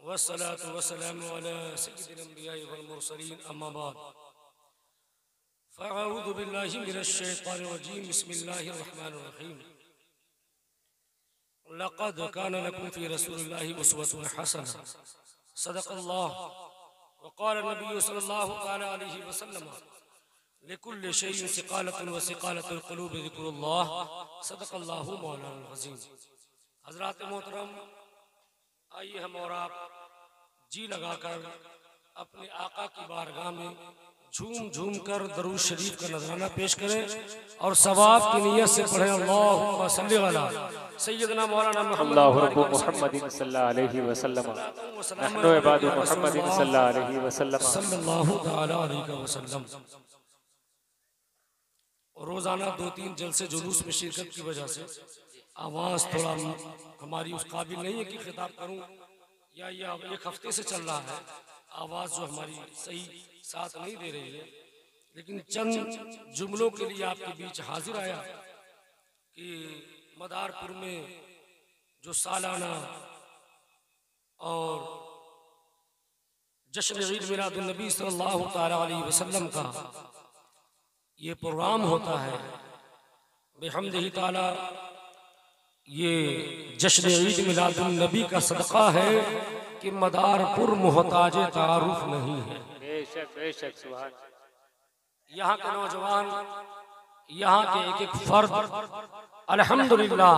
वस्सलातु वस्सलामु अला सय्यिदिल अंबिया'i वल मुरसलीन अम्मा बाद फ़अऊज़ु बिल्लाहि मिनश शैतानिर रजीम बिस्मिल्लाहिर रहमानिर रहीम लक़द काना लकुम फ़ी रसूलिल्लाहि उस्वतुन हसनह सदक़ल्लाह व क़ाला नबी सल्लल्लाहु तआला अलैहि वसल्लम लिकुल्लि शैइन सिक़ालतुन व सिक़ालतुल क़ुलूबि ज़िक्रुल्लाह सदक़ल्लाहु मौलाना अज़ीम। हज़रात मोहतरम, आइए हम और आप जी लगाकर अपने आका की बारगाह में झूम झूम कर दरूद शरीफ का नजराना पेश करें और सवाब की नियत से पढ़ें अल्लाहुम्मा सल्लि अला सय्यदना मौलाना मुहम्मदिन सल्लल्लाहु अलैहि वसल्लम नहनु इबादु मुहम्मदिन सल्लल्लाहु अलैहि वसल्लम। रोजाना 2-3 जलसे जुलूस में शिरकत की वजह से आवाज़ थोड़ा हमारी उस काबिल नहीं है कि खिताब करूं, या एक हफ्ते से चल रहा है आवाज़ जो हमारी सही साथ नहीं दे रही है, लेकिन चंद जुमलों के लिए आपके बीच हाजिर आया कि मदारपुर में जो सालाना और जश्न ईद मिलादुन नबी सल्लल्लाहु तआला अलैहि वसल्लम का ये प्रोग्राम होता है, बिहम्दिही ताला ये जश्न ईद मिलादुन नबी का सदका है कि मदारपुर मोहताज तारुफ नहीं है। बेशक सुभान। यहाँ के नौजवान, यहाँ के एक एक फर्द अल्हम्दुलिल्लाह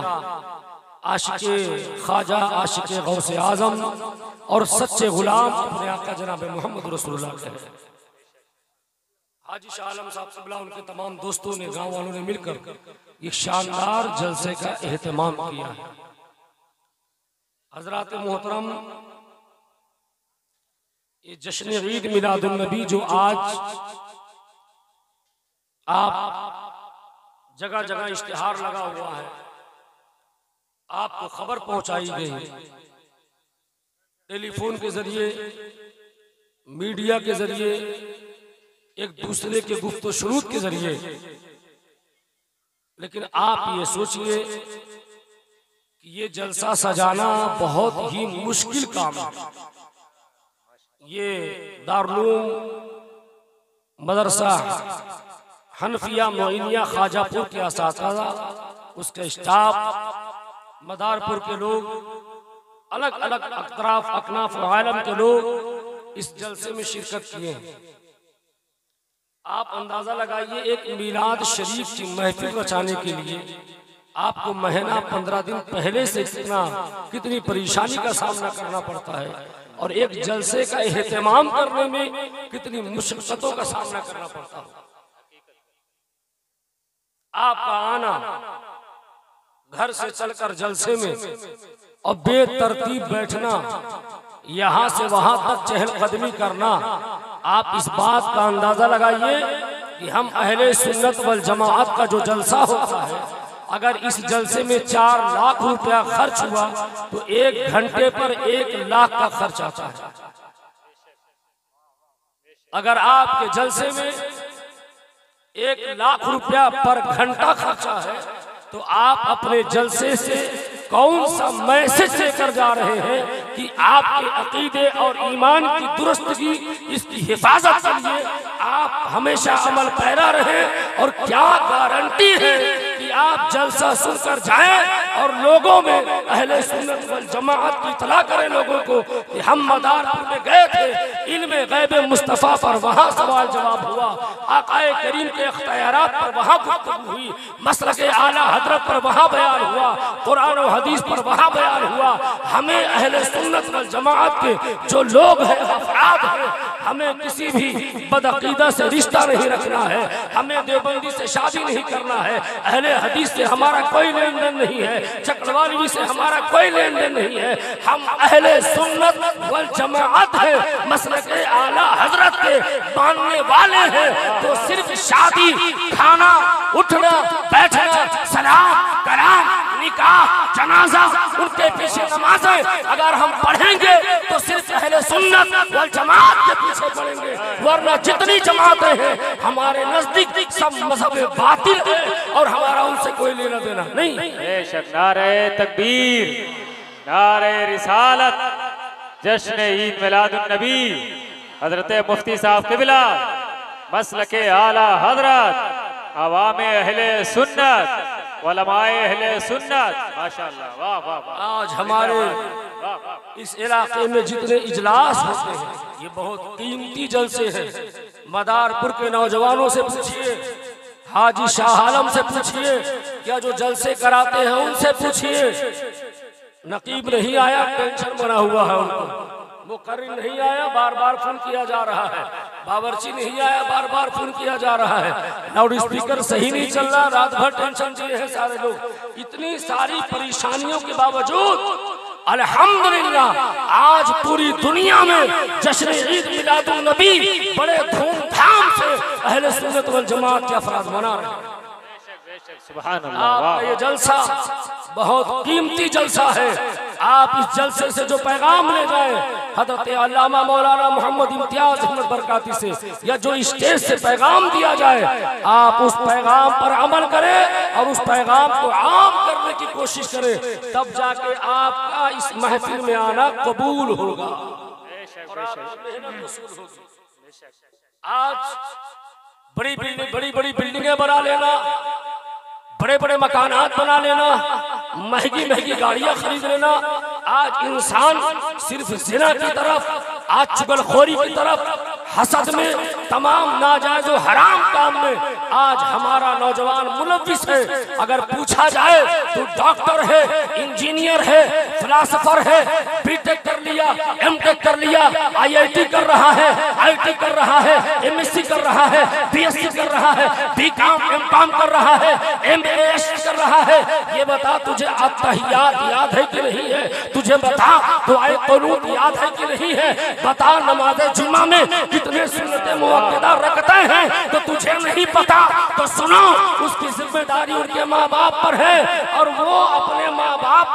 आशिके ख्वाजा, आशिके गौसे आजम और सच्चे गुलाम अपने आका जनाब मोहम्मद रसूलुल्लाह के हैं। हाजी शाह आलम साहब क़िबला उनके तमाम दोस्तों ने, गांव वालों ने मिलकर एक शानदार जलसे का एहतमाम किया है। हजरात मोहतरम, ये जश्न ईद मिलादुन नबी जो आज आप जगह जगह इश्तिहार लगा हुआ है, आपको खबर पहुंचाई गई, टेलीफोन के जरिए, मीडिया के जरिए, एक दूसरे के गुफ्तो शुरूत के जरिए, लेकिन आप ये सोचिए कि ये जलसा सजाना बहुत ही मुश्किल काम है। ये दारुल मदरसा हनफिया मोइनिया ख्वाजापुर के असातिज़ा, उसके स्टाफ, मदारपुर के लोग, अलग अलग अतराफ अकनाफ आलम के लोग इस जलसे में शिरकत किए हैं। आप अंदाजा लगाइए, एक मिलाद शरीफ की महफिल बचाने के लिए आपको महीना 15 दिन पहले से कितनी परेशानी का सामना करना पड़ता है, और एक जलसे का एहतमाम करने में कितनी मुश्किलों का सामना करना पड़ता है। आपका आना, घर से चलकर जलसे में और बेतरतीब बैठना, यहाँ से वहां तक चहलकदमी करना, आप इस बात का अंदाजा लगाइए कि हम अहले सुन्नत वल जमाअत का जो जलसा होता है, अगर इस जलसे में 4 लाख रुपया खर्च हुआ तो 1 घंटे पर 1 लाख का खर्च आता है। अगर आपके जलसे में 1 लाख रुपया पर घंटा खर्चा है तो आप अपने जलसे से कौन सा मैसेज लेकर जा रहे हैं कि आपके अकीदे और ईमान की दुरुस्तगी, इसकी हिफाजत के लिए आप हमेशा अमल पैरा रहे, और क्या गारंटी है कि आप जलसा सुनकर जाएं और लोगों में अहले सुन्नत वल जमाअत की इत्तला करें लोगों को कि हम मदारपुर में गए थे, इल्मे गैब मुस्तफ़ा पर वहाँ सवाल जवाब हुआ, आकाए करीम के इख्तियारात पर वहाँ गुफ्तगू हुई, मसलक आला हजरत पर वहाँ बयान हुआ, कुरान और हदीस पर वहाँ बयान हुआ। हमें अहले सुन्नत वल जमाअत के जो लोग हैं, अफराद हैं, हमें किसी भी बदअकीदा से रिश्ता नहीं रखना है, हमें देवबंदी से शादी नहीं करना है, अहले हदीस से हमारा कोई लेन देन नहीं है, चक्रवाली से हमारा कोई लेन देन नहीं है, हम अहले सुन्नत वल जमाअत है, मसलक आला हजरत के मानने वाले हैं। तो सिर्फ शादी, खाना, उठना, बैठना, सलाम, कलाम, निकाह, जनाजा, उनके पीछे नमाज़ें अगर हम पढ़ेंगे तो सिर्फ अहले सुन्नत वल जमाअत के पीछे पढ़ेंगे, वरना जितनी जमातें हैं हमारे नजदीक सब मजहब बातिल है और हमारा उनसे कोई लेना देना नहीं। बेशक नारे तकबीर, नारे रिसालत, जश्न ईद मिलादुन नबी हजरत मुफ्ती साहब क़िबला मसलके आला हजरत अवामे अहले सुन्नत उलमाए अहले सुन्नत माशाअल्लाह वाह वाह वाह। आज हमारे इस इलाके में जितने इजलास होते हैं ये बहुत कीमती जलसे हैं। मदारपुर के नौजवानों से पूछिए, हाजी शाह आलम से पूछिए, क्या जो जलसे कराते हैं उनसे पूछिए। नकीब नहीं आया, टेंशन बना हुआ है उनको। मुकर्रिर नहीं आया, बार बार फोन किया जा रहा है। बावर्ची नहीं आया, बार बार फोन किया जा रहा है। लाउड स्पीकर सही नहीं चल रहा, रात भर टेंशन दिए हैं सारे लोग। इतनी सारी परेशानियों के बावजूद अल्हम्दुलिल्लाह आज पूरी दुनिया में जश्न ईद मिलादुन नबी बड़े धूमधाम से अहले सुन्नत वल जमात के अफराद मना रहे हैं। सुभान अल्लाह। आपका ये जलसा बहुत कीमती जलसा है। आप इस जलसे से जो पैगाम ले जाए हज़रत अल्लामा मौलाना मोहम्मद इम्तियाज अहमद बरकाती से, या जो स्टेज से पैगाम दिया जाए, आप उस पैगाम पर अमल करें और उस पैगाम को आम करने की कोशिश करें, तब जाके आपका इस महफिल में आना कबूल होगा और आपकी मेहनत वसूल होगी। आज बड़ी बड़ी बिल्डिंगें बना लेना, बड़े बड़े मकानात बना लेना, महंगी महंगी गाड़ियां खरीद लेना, आज इंसान सिर्फ ज़िना की तरफ, आज चुगलखोरी की तरफ, हसद में, तमाम नाजायज और हराम काम में आज हमारा नौजवान मुलव्विस है। अगर पूछा जाए तो डॉक्टर है, इंजीनियर है, फिलासफर है, बीटेक कर लिया, एमटेक कर लिया, आईआईटी कर रहा है, आईटी कर रहा है, एमएससी कर रहा है, बीएससी कर रहा है, बीकॉम एमकॉम कर रहा है, एमएएस कर रहा है। ये बता तुझे अत्तहियात याद है कि नहीं है? तुझे बता दुआए क़ुनूत याद है कि नहीं है? बता नमाज जुमा में कितने सुन्नते मुअक्कदा रखते हैं तो तुझे नहीं पता? तो सुनो, उसकी जिम्मेदारी उनके माँ बाप पर है और वो अपने माँ बाप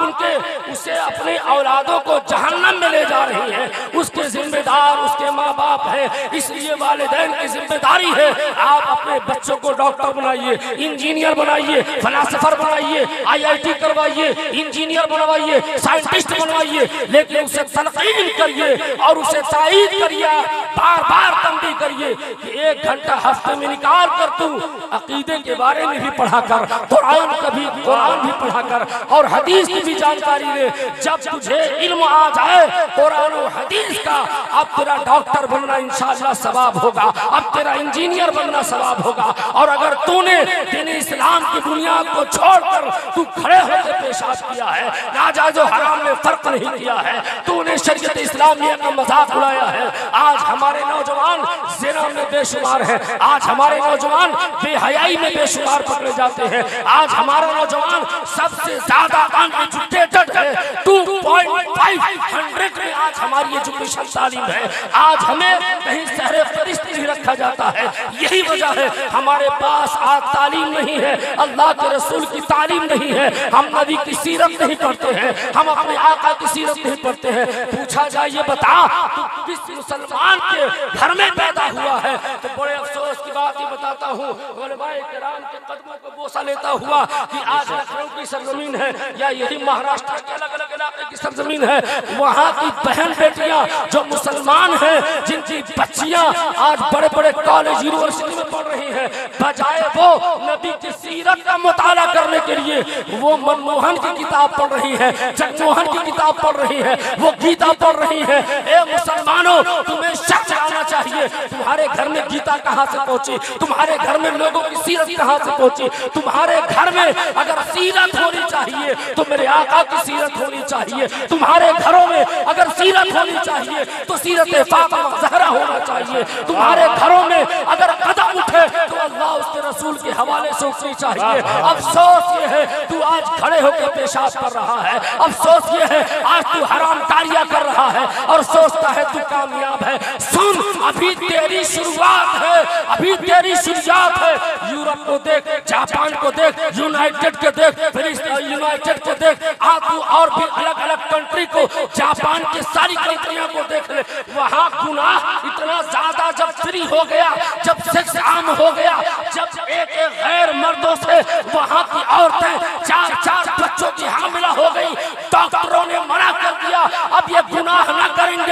उसे अपने औलादों को जहन्नम में ले जा रही है। उसके जिम्मेदार उसके माँ बाप है, इसलिए वालिदैन की जिम्मेदारी है आप अपने बच्चों को डॉक्टर बनाइए, इंजीनियर बनाइए, फिलासफर बनाइए, आईआईटी करवाइए, इंजीनियर बनवाइए, साइंटिस्ट बनवाइए, लेकिन उसे तलकीन करिए और उसे तायीद करिए, बार बार तंबीह करिए कि 1 घंटा हफ्ते में निकाल कर तू अकीदे के बारे में भी पढ़ा कर, कुरान भी पढ़ा कर और हदीस की भी जानकारी ले। जब तुझे इल्म आ जाए कुरान और हदीस का, अब तेरा डॉक्टर बनना इंशाअल्लाह सवाब होगा, अब तेरा इंजीनियर बनना सवाब होगा। और अगर तूने दीन इस्लाम की बुनियाद को छोड़कर तू खड़े होकर पेशाब किया है, नाजायज और हराम में फर्क नहीं किया है, तूने शरीयत इस्लामिया का मजाक उड़ाया है। आज हमारे नौजवान ज़िना में बेशुमार है, आज हमारे नौजवान बेहयाई में बेशुमार पकड़े जाते हैं, आज हमारा नौजवान सबसे ज्यादा अनएजुकेटेड है। 2.5 में आज हमारी एजुकेशन तालीम है। आज हमें कहीं सहरे फरिश्त नहीं रखा जाता है। यही वजह है हमारे पास आज तालीम नहीं है, अल्लाह के रसूल की तालीम नहीं है, हम नबी की सीरत नहीं पढ़ते हैं, हम अपने आका की सीरत नहीं पढ़ते हैं। पूछा जाए ये बता तू किस मुसलमान के घर में पैदा हुआ है, तो बड़े अफसोस की बात ये बताता हूँ, उलमाए किराम के कदमों को बोसा लेता हुआ कि आज लखनऊ की सरजमीन है या यही महाराष्ट्र के अलग अलग इलाके की सरजमीन है, वहाँ की बहन बेटियां जो मुसलमान हैं, जिनकी बच्चियां आज बड़े बड़े कॉलेज यूनिवर्सिटी में पढ़ रही हैं, बजाय वो नबी की सीरत का मुताला करने के लिए वो मनमोहन की किताब पढ़ रही है, जगमोहन की किताब पढ़ रही है, वो गीता पढ़ रही है। ए मुसलमानों, तुम्हें शक आना चाहिए, तुम्हारे घर में गीता कहाँ से पहुंची, तुम्हारे घर में लोगों की सीरत कहाँ से पहुंची? तुम्हारे घर में अगर सीरत होनी चाहिए तो मेरे आका की सीरत होनी चाहिए। तुम्हारे घरों में अगर सीरत होनी चाहिए तो सीरत फातिमा ज़हरा होना चाहिए। तुम्हारे घरों में अगर कदम उठे तो अल्लाह उसके रसूल के हवाले से उठनी चाहिए। अफसोस ये है तू आज खड़े होकर पेशाब कर रहा है, अफसोस ये है आज तू हराम कारिया कर रहा है और सोचता है तू कामयाब है। सुन, अभी तेरी शुरुआत है, अभी तेरी शुरुआत है। यूरोप को देख, जापान को देख, यूनाइटेड को देख, फिर यूनाइटेड को देख, तू और भी अलग अलग कंट्री को, जापान की सारी कंट्रियों को देख ले। वहाँ गुनाह इतना ज्यादा जब फ्री हो गया, जब सेक्स आम हो गया, जब एक गैर मर्दों से वहाँ की औरतें 4-4 बच्चों की हामिला हो गई, डॉक्टरों ने मना कर दिया अब ये गुनाह न करेंगे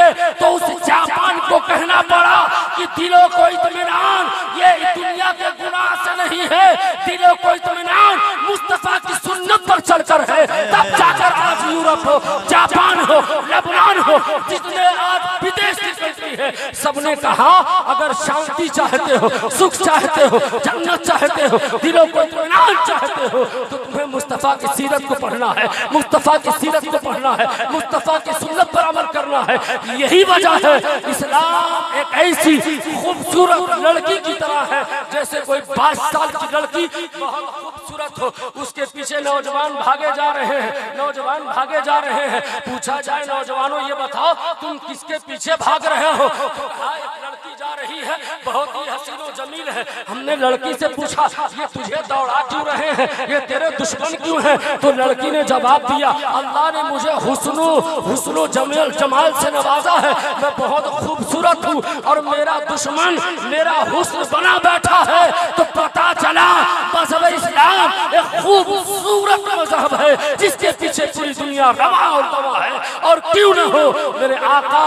दिलों को इत्मीनान ये दुनिया के गुनाह से नहीं है, दिलों को इत्मीनान मुस्तफा की सुन्नत पर चलकर है। तब जाकर आज यूरोप हो, जापान हो, लेबनान हो, जितने आज विदेश की कंट्री है, सबने कहा अगर शांति चाहते हो, सुख चाहते हो, जन्नत चाहते हो, दिलों को इत्मीनान चाहते हो, तो तुम्हें मुस्तफा की सीरत को पढ़ना है, मुस्तफा की सीरत को पढ़ना है, मुस्तफा की सुन्नत पर अमल करना है। यही वजह है इस्लाम एक ऐसी खूबसूरत लड़की की तरह है, जैसे कोई 22 साल की लड़की बहुत खूबसूरत हो, उसके पीछे नौजवान भागे जा रहे हैं, नौजवान भागे जा रहे हैं। पूछा जाए नौजवानों ये बताओ तुम किसके पीछे भाग रहे हो, तो कहा एक लड़की जा रही है, बहुत ही हसीनो जमील है। हमने लड़की से पूछा ये तुझे दौड़ा क्यों रहे हैं, ये तेरे दुश्मन क्यों हैं, तो लड़की ने जवाब दिया अल्लाह ने मुझे हुस्नो जमाल से नवाजा है, मैं बहुत खूबसूरत हूँ और मेरा दुश्मन मेरा हुस्न बना बैठा है। तो पता चला मज़हब इस्लाम एक खूबसूरत मज़हब है जिसके पीछे पूरी दुनिया रवा और दवा है। और क्यों न हो, मेरे आका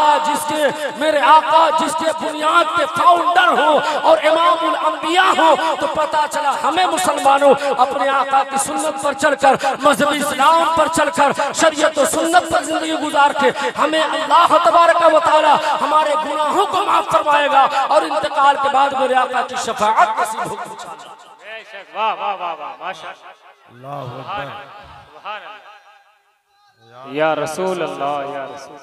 जिसके बुनियाद के फाउंडर हो और इमामुल अंबिया हो, तो पता चला हमें मुसलमानों अपने आका की सुन्नत पर चलकर, मज़हब इस्लाम पर चलकर, शरीयत और सुन्नत पर जिंदगी गुजार के हमें अल्लाह तबारक व तआला हमारे गुनाहों को माफ फरमाएगा और इंतकाल के बाद मेरे आका की शफाअत नसीब होगी। वाह वाह वाह वाह माशाअल्लाह, सुभान अल्लाह, या रसूल अल्लाह, या रसूल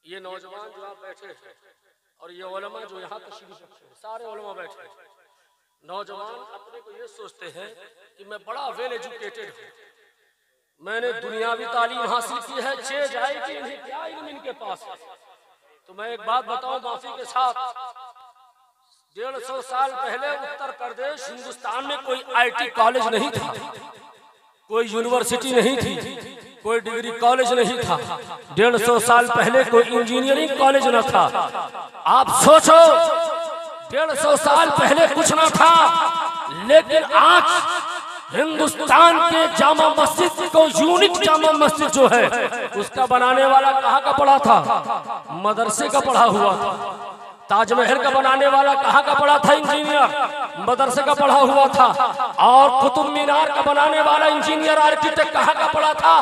ये नौजवान जो आप बैठे हैं और ये उलमा जो यहाँ तशरीफ रखे हैं, सारे उलमा बैठे हैं। नौजवान अपने को ये सोचते हैं कि मैं बड़ा वेल एजुकेटेड हूँ, मैंने दुनियावी तालीम हासिल की है, छे जाएगी इन्हें क्या इल्म इनके पास है। तो मैं एक बात बताऊं माफी के साथ, 150 साल पहले उत्तर प्रदेश हिंदुस्तान में कोई IT कॉलेज नहीं था, कोई यूनिवर्सिटी नहीं थी, कोई डिग्री कॉलेज नहीं था। 150 साल पहले कोई इंजीनियरिंग कॉलेज न था। आप सोचो 150 साल पहले कुछ न था, लेकिन आज हिंदुस्तान के जामा मस्जिद को यूनिक जामा मस्जिद जो है उसका बनाने वाला कहाँ का पढ़ा था, मदरसे का पढ़ा हुआ था। ताजमहल का बनाने वाला कहाँ का पढ़ा था, इंजीनियर, मदरसे का पढ़ा हुआ था। और कुतुब मीनार का बनाने वाला इंजीनियर आर्किटेक्ट कहाँ का पढ़ा था,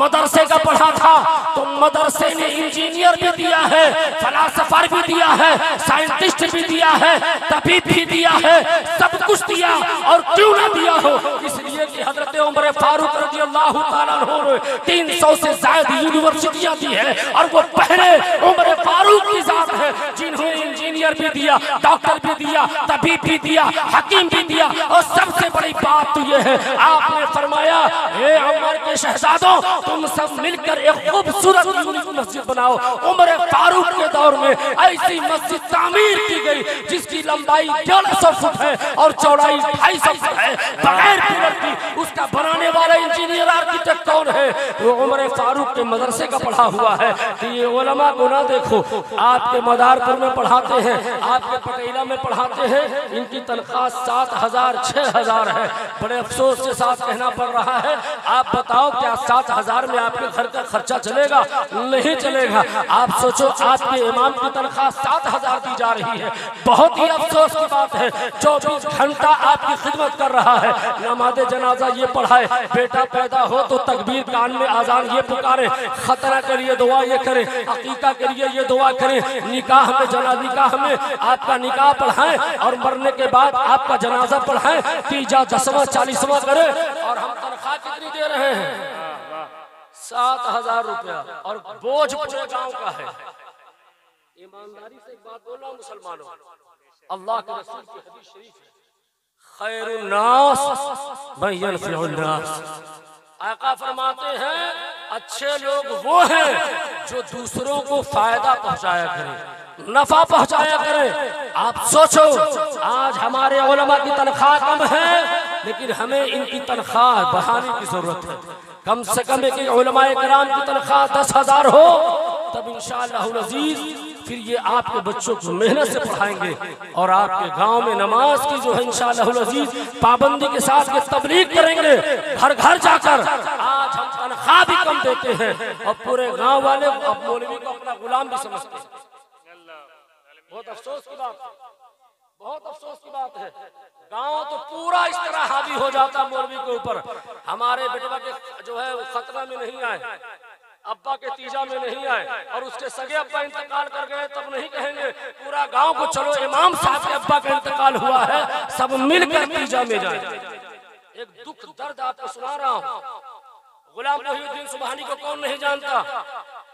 मदरसे का पढ़ा था। तो मदरसे ने इंजीनियर भी दिया है, फलासफर भी दिया है, साइंटिस्ट भी दिया है, तबीब भी दिया है, सब कुछ दिया। और क्यों ना दिया हो, इसलिए कि हजरत उमर फारूक रज़ियल्लाहु ताला अन्हु ने 300 से ज्यादा यूनिवर्सिटियां दी है और वो पहले उमर फारूक की जात है जिन्होंने इंजीनियर भी दिया, डॉक्टर भी दिया, तबीब भी दिया, हकीम भी दिया। और सबसे बड़ी बात तो ये है, आपने फरमाया हे उमर के शहजादों, तुम सब मिलकर एक खूबसूरत मस्जिद बनाओ। उमर फारूक के दौर में ऐसी मस्जिद तामीर की गई जिसकी लंबाई 150 फुट है और चौड़ाई 250 फुट है, बगैर पिलर की। उसका बनाने वाला इंजीनियर आर्किटेक्ट कौन है, वो उमर फारूक के मदरसे का पढ़ा हुआ है। तो ये उलमा को ना देखो, आपके मदारपुर में पढ़ाते हैं, आपके पटेला में पढ़ाते हैं, इनकी तनख्वाह 7,000 6,000 है। बड़े अफसोस के साथ कहना पड़ रहा है। आप बताओ क्या 7,000 में आपके घर का खर्चा चलेगा? नहीं चलेगा। आप सोचो आपके इमाम की तनख्वाह 7,000 दी जा रही है। बहुत ही अफसोस की बात है, 24 घंटा आपकी खिदमत कर रहा है, नमाज़े जनाजा ये पढ़ाए, बेटा पैदा हो तो तकबीर कान में आजान ये पुकारे, खतरा के लिए दुआ ये करें, अकीका के लिए ये दुआ करें, निकाह में आपका निकाह पढ़ाएं और मरने के बाद आपका जनाजा पढ़ाएं, 3 10वां 40वां करें। और हम तनख्वाह कितनी दे रहे हैं? 7,000 रुपया, और बोझ पूरे गांव का है। ईमानदारी से एक बात बोलना मुसलमानों, अल्लाह के रसूल की हदीस शरीफ है, खैरुन नास मन यनफिउन नास। आका फरमाते हैं अच्छे लोग वो हैं जो दूसरों को फायदा पहुंचाया करें, नफा पहुंचाया करें। आप सोचो आज हमारे उलमा की तनख्वाह कम है, लेकिन हमें इनकी तनख्वाह बढ़ाने की जरूरत है। कम से कम एक उलमाए कराम की तनख्वाह 10,000 हो, तब इंशाअल्लाह अज़ीज फिर ये आपके बच्चों को मेहनत से पढ़ाएंगे और आपके गांव में नमाज की जो है इंशाअल्लाह अज़ीज़ पाबंदी के साथ ये तबलीग करेंगे घर घर जाकर। आज हम तनख्वाह भी कम देते हैं और पूरे गांव वाले अब मौलवी को अपना गुलाम भी समझते हैं। बहुत अफसोस की बात है, बहुत अफसोस की बात है। गांव तो पूरा इस तरह हावी हो जाता मौलवी के ऊपर। हमारे बेटवा के जो है खतरा में नहीं आए, अब्बा के तीजा में नहीं आए और उसके सगे अब्बा इंतकाल कर गए तब नहीं कहेंगे पूरा गांव को चलो इमाम साहब के अब्बा का इंतकाल हुआ है सब मिलकर तीजा में जाए। एक दुख दर्द आपको सुना रहा हूँ। गुलाम मोहिउद्दीन सुबहानी को कौन नहीं जानता?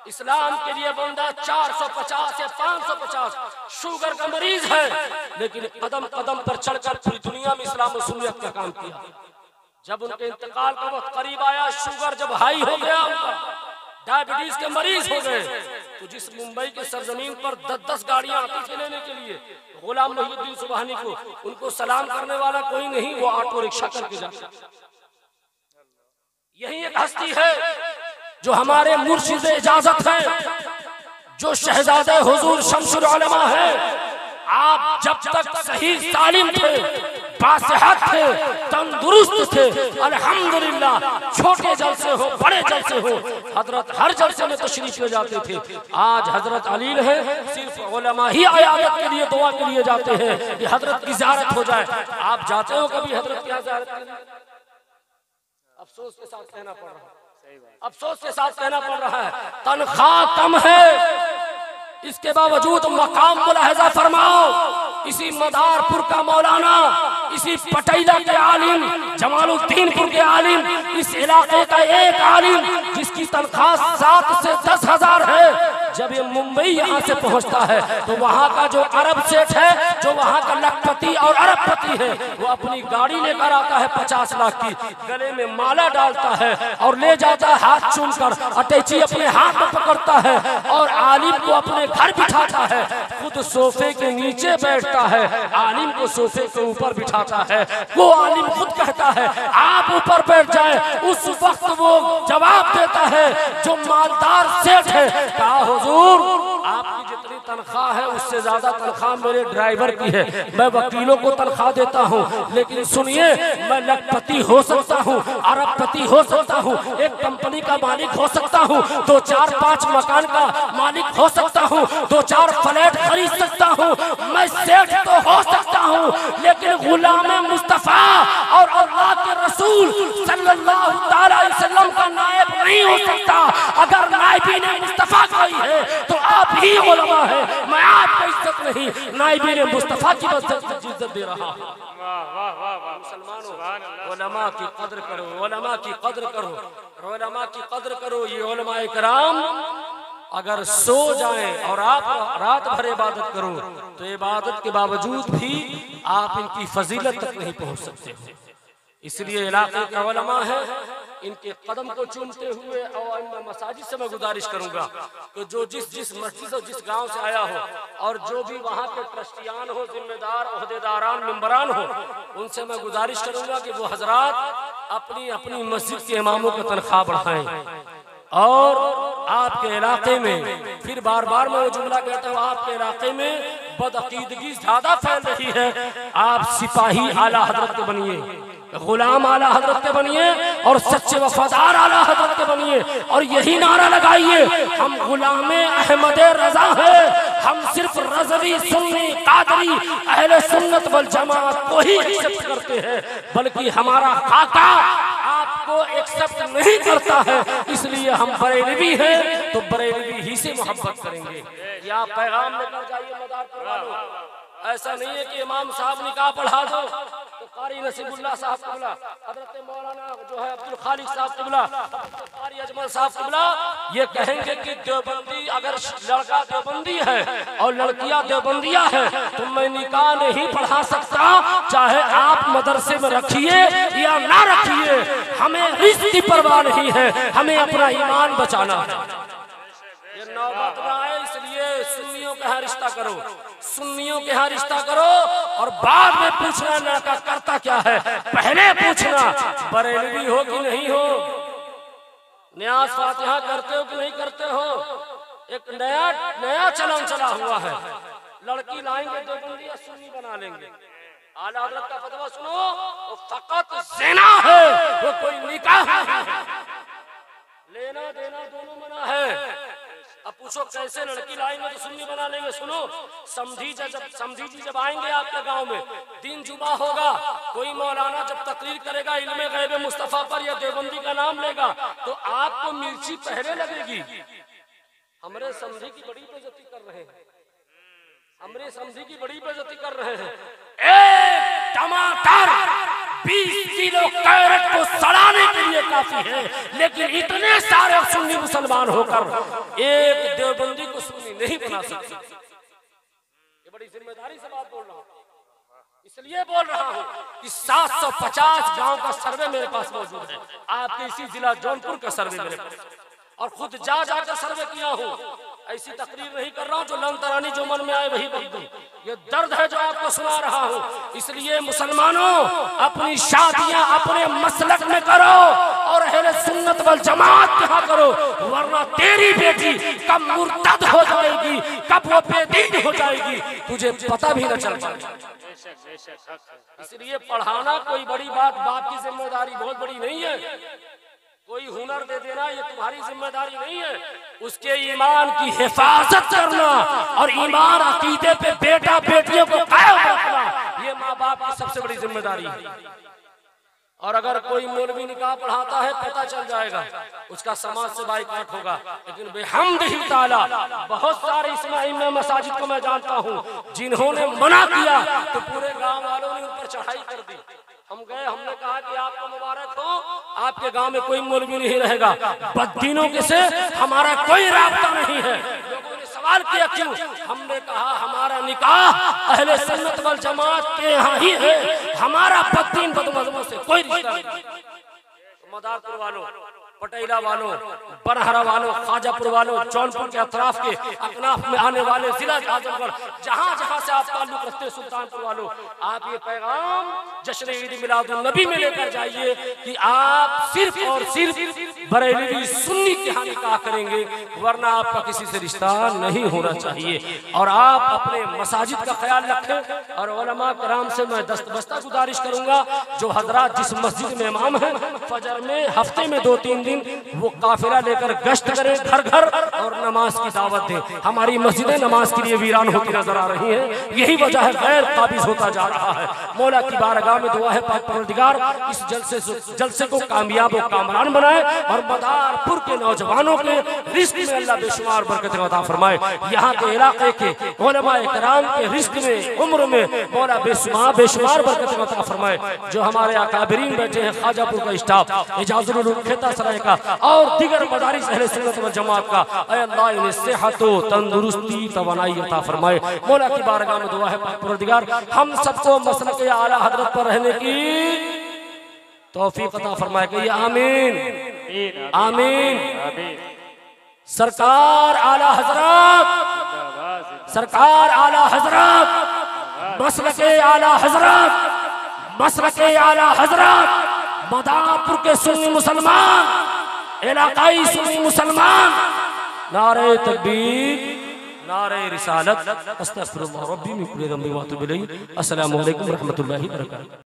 इस्लाम के लिए बंदा 450 या 550 शुगर का मरीज है, लेकिन कदम कदम पर चढ़कर पूरी दुनिया में इस्लाम और सुन्नत का काम किया। जब उनके इंतकाल का वक्त करीब आया, शुगर जब हाई हो गया, उनका डायबिटीज के मरीज हो गए, तो जिस मुंबई के सरजमीन पर 10-10 गाड़ियां आती थी लेने के लिए गुलाम मोहिउद्दीन सुबहानी को, उनको सलाम करने वाला कोई नहीं, वो ऑटो रिक्शा करके जाता। यही एक हस्ती है जो हमारे मुर्शिद इजाजत है, जो शहजादे हुजूर शमसुल उलमा है। आप जब तक सही सालिम थे, बासिहत थे, तंदुरुस्त थे, अल्हम्दुलिल्लाह, छोटे जलसे हो बड़े जलसे हो, हजरत हर जलसे में तशरीफ ले जाते थे। आज हजरत अलील है, सिर्फ उलमा ही इयादत के लिए दुआ के लिए जाते हैं कि हजरत की ज़ियारत हो जाए। आप जाते हो कभी हजरत की ज़ियारत के लिए? अफसोस के साथ कहना पड़ रहा है, अफसोस के साथ कहना पड़ रहा है, तनख्वाह कम है, इसके बावजूद मकाम मुलाहिजा फरमाओ। इसी मदारपुर का मौलाना, इसी पटेला के आलिम, जमालुद्दीनपुर के आलिम, इस इलाके का एक आलिम जिसकी तनख्वाह 7 से 10 हजार है, जब ये मुंबई यहाँ से पहुँचता है तो वहाँ का जो अरब सेठ है, जो वहाँ का लखपति और अरबपति है, वो अपनी गाड़ी लेकर आता है 50 लाख की, गले में माला डालता है और ले जाता है हाथ चूमकर, अटैची अपने हाथ में पकड़ता है और आलिम को अपने घर बिठाता है, खुद सोफे के नीचे बैठता है, आलिम को सोफे के ऊपर बिठाता है। वो आलिम खुद कहता है आप ऊपर बैठ जाए, उस वक्त वो जवाब देता है जो मालदार सेठ है, कहा हुजूर आपकी जितनी तनख्वाह है उससे ज्यादा तनख्वाह मेरे ड्राइवर की है, मैं वकीलों को तनख्वाह देता हूँ, लेकिन सुनिए मैं लखपति हो सकता हूँ, अरबपति हो सकता हूँ, एक कंपनी का मालिक हो सकता हूँ, 2-4-5 मकान का मालिक हो सकता हूँ, 2-4 फ्लैट खरीद सकता हूँ, मैं सेठ तो हो सकता हूँ, लेकिन गुलाम मुस्तफा और अल्लाह के रसूल सल्लल्लाहु अलैहि वसल्लम का नायब नहीं हो सकता। अगर नायबीन मुस्तफा कोई है तो आप ही उलमा है, मैं आपको इज्जत नहीं, नायबीन मुस्तफा की इज्जत दे रहा हूँ। मुसलमानों, उलमा की कद्र करो, उलमा की कद्र करो, उलमा की कद्र करो। ये उलमाए किराम अगर सो जाएं और आप रात भर इबादत करो तो इबादत के बावजूद भी आप इनकी फजीलत तक नहीं पहुंच सकते। इसलिए इलाके का उलमा है, इनके कदम को चूमते हुए और मसाजिद से मैं गुजारिश करूंगा कि जो जिस मस्जिद और जिस गांव से आया हो और जो भी वहां के ट्रस्टियान हो, जिम्मेदार, ओहदेदारान, मेंबरान हो, उनसे मैं गुजारिश करूंगा कि वो हजरात अपनी अपनी मस्जिद के इमामों की तनख्वाह बढ़ाएं। और आपके इलाके में, फिर बार बार मैं वो जुमला कहता हूँ, आपके इलाके में बदअकीदगी ज्यादा फैल रही है, आप सिपाही आला हजरत के बनिए, गुलाम आला हजरत के बनिए और सच्चे वफादार आला हजरत के बनिए और यही नारा लगाइए हम गुलामे अहमद रजा है, हम सिर्फ रज़वी, सुन्नी, कादरी, अहले सुन्नत वल जमात को ही एक्सेप्ट करते हैं, बल्कि हमारा खाका आपको एक्सेप्ट नहीं करता है, इसलिए हम बरेलवी हैं तो बरेलवी ही से मोहब्बत करेंगे। या पैगाम लेकर जाइए मदारपुर वालों, ऐसा नहीं है कि इमाम साहब निकाह पढ़ा दो तो कारी नसीबुल्लाह साहब किबला, हजरत मौलाना जो है अब्दुल खालिक साहब किबला, कारी अजमल साहब किबला ये कहेंगे कि देवबंदी, अगर लड़का देवबंदी है और लड़कियां देवबंदियां हैं तो मैं निकाह नहीं पढ़ा सकता, चाहे आप मदरसे में रखिए या ना रखिए, हमें रिस्क की परवाह नहीं है, हमें अपना ईमान बचाना है। ये नौबत ना आए, इसलिए सुन्नियों के यहाँ रिश्ता करो, सुन्नियों के यहाँ रिश्ता करो और बाद में पूछना लड़का करता क्या है, पहले पूछना बरेलवी हो कि नहीं हो, न्याज फातिहा करते हो कि नहीं करते हो, एक नया चलन चला हुआ है, लड़की लाएंगे देवबंदी या सुन्नी बना लेंगे। आला हज़रत का फतवा सुनो, वो फकत ज़िना है, वो कोई निकाह नहीं है, लेना देना दोनों मना है। अब पूछो कैसे लड़की लाएंगे तो सुन्नी बना लेंगे। सुनो, समधी जी जब आएंगे आपके गांव में, दिन जुमा होगा, कोई मौलाना जब तकरीर करेगा इल्मे गैब मुस्तफा पर या देवबंदी का नाम लेगा, तो आपको मिर्ची पहले लगेगी। हमरे समधी की बड़ी बेइज्जती कर रहे हैं, हमरे समधी की बड़ी बेइज्जती कर रहे हैं। एक टमाटर 20 किलो कैरेट को सड़ाने के लिए काफी है, लेकिन इतने सारे सुन्नी मुसलमान होकर एक देवबंदी को सुन्नी नहीं बना सकते। ये बड़ी जिम्मेदारी से बात बोल रहा हूँ, इसलिए बोल रहा हूँ कि 750 गांव का सर्वे मेरे पास मौजूद है, आपके इसी जिला जौनपुर का सर्वे मेरे पास, और खुद जाकर सर्वे किया हूँ। ऐसी तकरीर नहीं कर रहा हूँ जो लंतरानी जो मन में आए वही बोल दूं। ये दर्द है जो आपको सुना रहा हूँ। इसलिए मुसलमानों, अपनी शादियां अपने मसलक में करो और अहले सुन्नत वल जमात के यहाँ करो, वरना तेरी बेटी कब मुर्तद हो जाएगी, कब वो बेदीन हो जाएगी, तुझे पता भी न चल पाएगा। इसलिए पढ़ाना कोई बड़ी बाप की जिम्मेदारी बहुत बड़ी नहीं है, कोई हुनर दे देना ये तुम्हारी जिम्मेदारी नहीं है। उसके ईमान की हिफाजत करना और ईमान अकीदे पे बेटा बेटियों को कायम रखना, ये माँ बाप की सबसे बड़ी जिम्मेदारी है। और अगर कोई मौलवी निकाह पढ़ाता है, पता चल जाएगा, उसका समाज से बाइकाट होगा। लेकिन बेहम्दिही ताला बहुत सारे इसमें मैं मसाजिद को मैं जानता हूँ, जिन्होंने मना किया तो पूरे गांव वालों ने उन पर चढ़ाई कर दी। हम गए, हमने कहा कि आपको मुबारक हो, आपके गांव में कोई मौलवी नहीं रहेगा, बददीनों के से हमारा कोई राब्ता नहीं है। लोगों ने सवाल किया क्यों? हमने कहा हमारा निकाह अहले सुन्नत वल जमात के यहाँ ही है, हमारा बददीन बदमज़हबों से कोई रिश्ता नहीं। मदारपुर वालों, पटेला वालों, बरहरा वालों, खाजापुर वालों, जौनपुर के अतराफ के अकनाफ में आने वाले जिला आजमगढ़, जहाँ जहाँ से आप ताल्लुक रखते हैं, सुल्तानपुर वालों, आप ये पैगाम जश्न ईद मिलादुन नबी में लेकर जाइए कि आप सिर्फ और सिर्फ बरेलवी सुन्नी के यहाँ निकाह करेंगे, वरना आपका किसी से रिश्ता नहीं होना चाहिए। और आप अपने मसाजिद का ख्याल रखें। और उलमा कराम से मैं दस्तबस्ता गुजारिश करूंगा, जो हजरात जिस मस्जिद में इमाम है, फजर में हफ्ते में 2-3 दिन वो काफिला लेकर गश्त करें घर घर और नमाज की दावत दें। हमारी मस्जिदें नमाज के लिए वीरान होती नजर आ रही हैं, यही वजह है गैर काबिज होता जा रहा है। मौला की बारगाह में दुआ है पाक परवरदिगार इस जलसे को कामयाब और कामरान बनाए और मदारपुर के नौजवानों के रिस्क में अल्लाह बेशुमार बरकत अता फरमाए। यहाँ के इलाके के उलमा इकराम के रिस्क में, उम्र में मौला बेशुमार बरकत अता फरमाए। जो हमारे अकाबरीन बैठे हैं, खाजापुर का स्टाफ, इजाजुल उलूम खेता सराय का और दीगर मदारिस अहले सुन्नत वल जमात का, ऐ अल्लाह इन्हें सेहत तंदुरुस्ती तवानाई अता फरमाए। मौला की बारगाह में दुआ है पाक परवरदिगार हम सबको मसलक आला हजरत पर रहने की तौफीक अता फरमाए। कहिए आमीन आमीन। सरकार आला हजरत, सरकार आला हजरत, मसलके आला हजरत, मसलके आला हजरत, मदारपुर के सुन्नी मुसलमान, इलाकाई सुन्नी मुसलमान, नारे तकबीर, नारे रिसालत, अस्तगफिरुल्लाह रब्बी मिन कुल्ली ज़ंबिन व अतूबु इलैह। अस्सलामु अलैकुम व रहमतुल्लाहि व बरकातुहू।